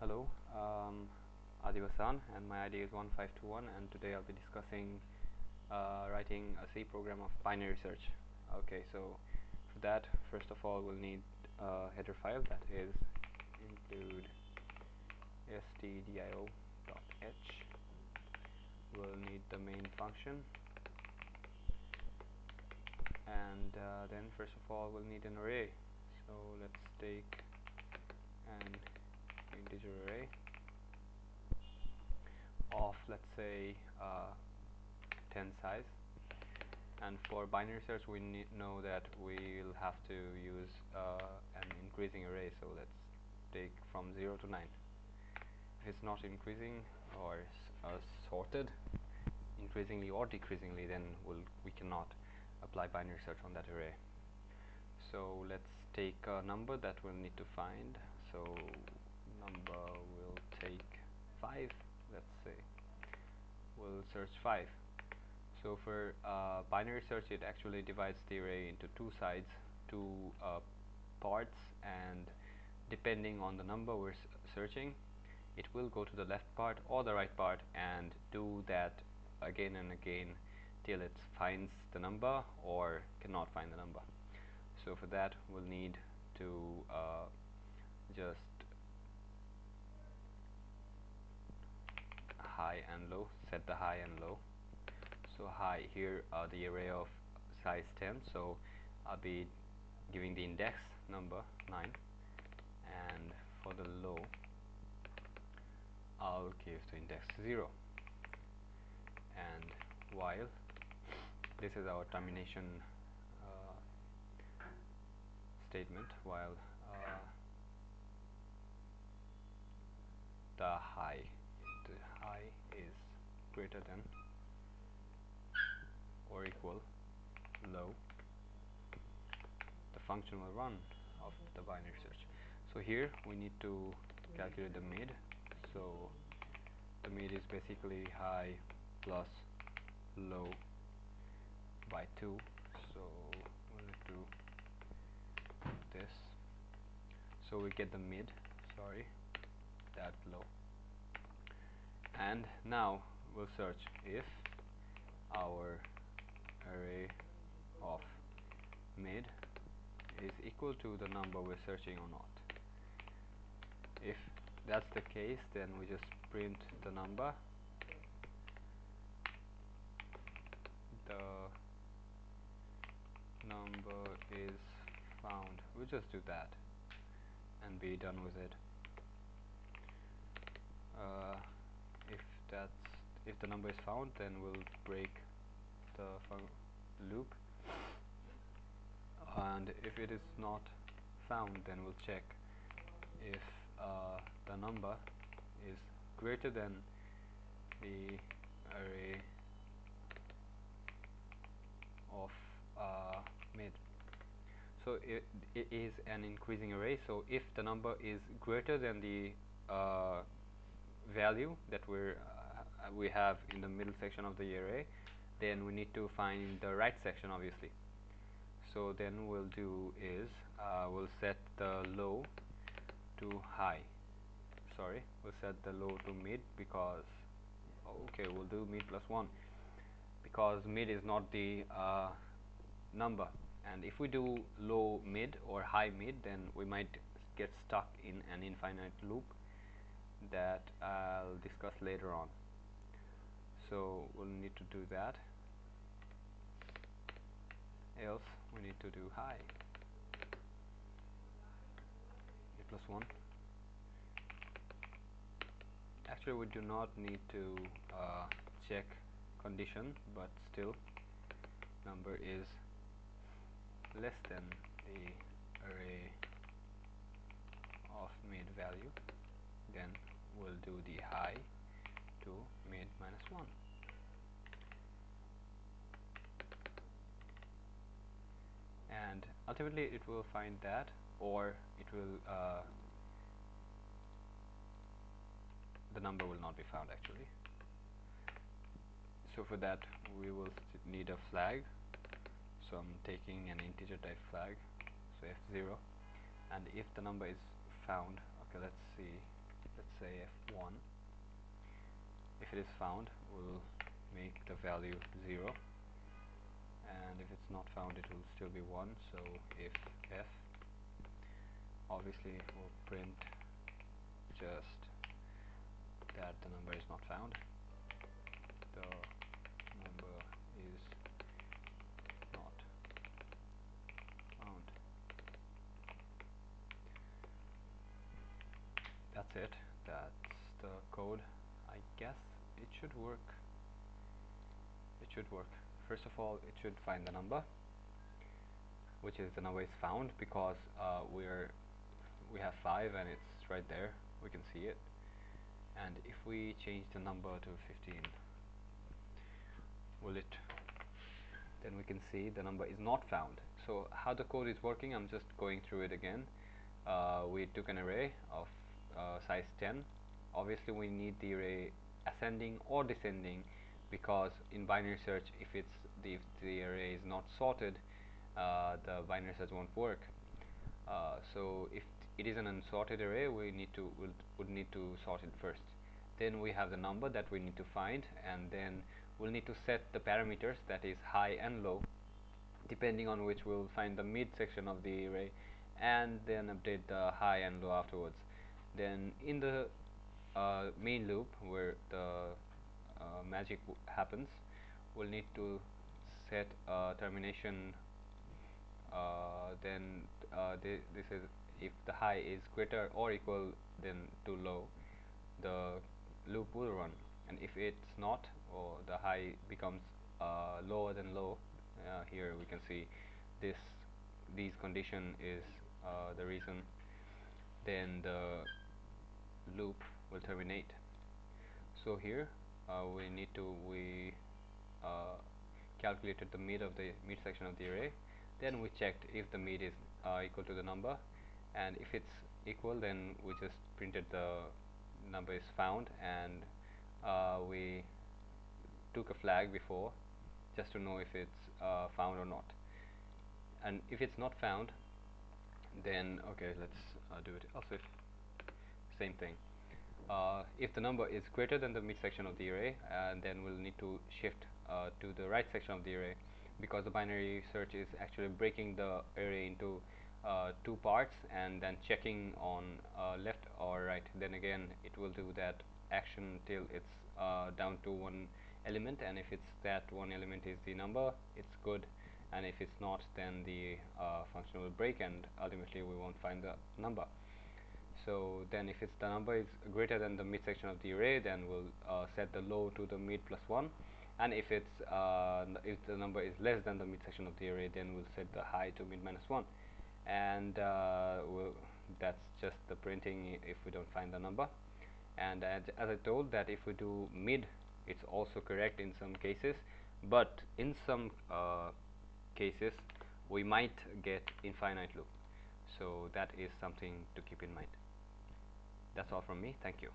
Hello, Adivasan, and my ID is 1521, and today I'll be discussing writing a C program of binary search. Okay, so for that, first of all, we'll need a header file that is include stdio.h. We'll need the main function, and then first of all, we'll need an array. So let's take an integer array of, let's say, 10 size, and for binary search we know that we'll have to use an increasing array, so let's take from 0 to 9. If it's not increasing or sorted increasingly or decreasingly, then we cannot apply binary search on that array. So let's take a number that we'll need to find. So number will take 5, let's say. We'll search 5. So for binary search, it actually divides the array into two sides, two parts, and depending on the number we're searching, it will go to the left part or the right part and do that again and again till it finds the number or cannot find the number. So for that, we'll need to just high and low, set the high and low. So high, here the array of size 10, so I'll be giving the index number 9, and for the low I'll give the index 0, and while this is our termination statement, while the high is greater than or equal low, the function will run of the binary search. So here we need to calculate the mid. So the mid is basically high plus low by 2. So we'll do this. So we get the mid, that low. And now we'll search if our array of mid is equal to the number we're searching or not. If that's the case, then we just print the number. The number is found. We'll just do that and be done with it. If the number is found, then we'll break the loop, and if it is not found, then we'll check if the number is greater than the array of mid. So it is an increasing array, so if the number is greater than the value that we have in the middle section of the array, then we need to find the right section, obviously. So then we'll do is we'll set the low to high. We'll set the low to mid, because we'll do mid plus 1, because mid is not the number, and if we do low mid or high mid, then we might get stuck in an infinite loop that I'll discuss later on. So we'll need to do that, else we need to do high, mid plus 1. Actually, we do not need to check condition, but still number is less than the array of mid value, then we'll do the high to mid minus 1. And ultimately it will find that, or it will the number will not be found actually. So for that we will need a flag. So I'm taking an integer type flag, so f0, and if the number is found, okay, let's say f1. If it is found, we'll make the value 0, and if it's not found, it will still be 1. So if f, obviously we'll print just that the number is not found. The number is not found. That's it. That's the code. I guess it should work. It should work. First of all, it should find the number, which is the number is found because we have 5 and it's right there. We can see it. And if we change the number to 15, will it? Then we can see the number is not found. So how the code is working, I'm just going through it again. We took an array of size 10. Obviously we need the array ascending or descending, because in binary search, if the array is not sorted, the binary search won't work. So if it is an unsorted array, we would need to sort it first. Then we have the number that we need to find, and then we'll need to set the parameters, that is high and low, depending on which we'll find the mid section of the array, and then update the high and low afterwards. Then in the main loop where the magic happens, we'll need to set a termination. Then this is if the high is greater or equal than to low, the loop will run, and if it's not, or the high becomes lower than low, here we can see this these condition is the reason, then the loop will terminate. So here we uh, calculated the mid of the mid section of the array. Then we checked if the mid is equal to the number, and if it's equal, then we just printed the number is found, and we took a flag before just to know if it's found or not. And if it's not found, then okay, let's do it. Also, if same thing. If the number is greater than the midsection of the array, then we'll need to shift to the right section of the array, because the binary search is actually breaking the array into two parts and then checking on left or right. Then again, it will do that action till it's down to one element, and if it's that one element is the number, it's good, and if it's not, then the function will break, and ultimately we won't find the number. So then if the number is greater than the midsection of the array, then we'll set the low to the mid plus 1, and if the number is less than the midsection of the array, then we'll set the high to mid minus 1, and that's just the printing if we don't find the number. And as I told, that if we do mid, it's also correct in some cases, but in some cases we might get infinite loop, so that is something to keep in mind. That's all from me. Thank you.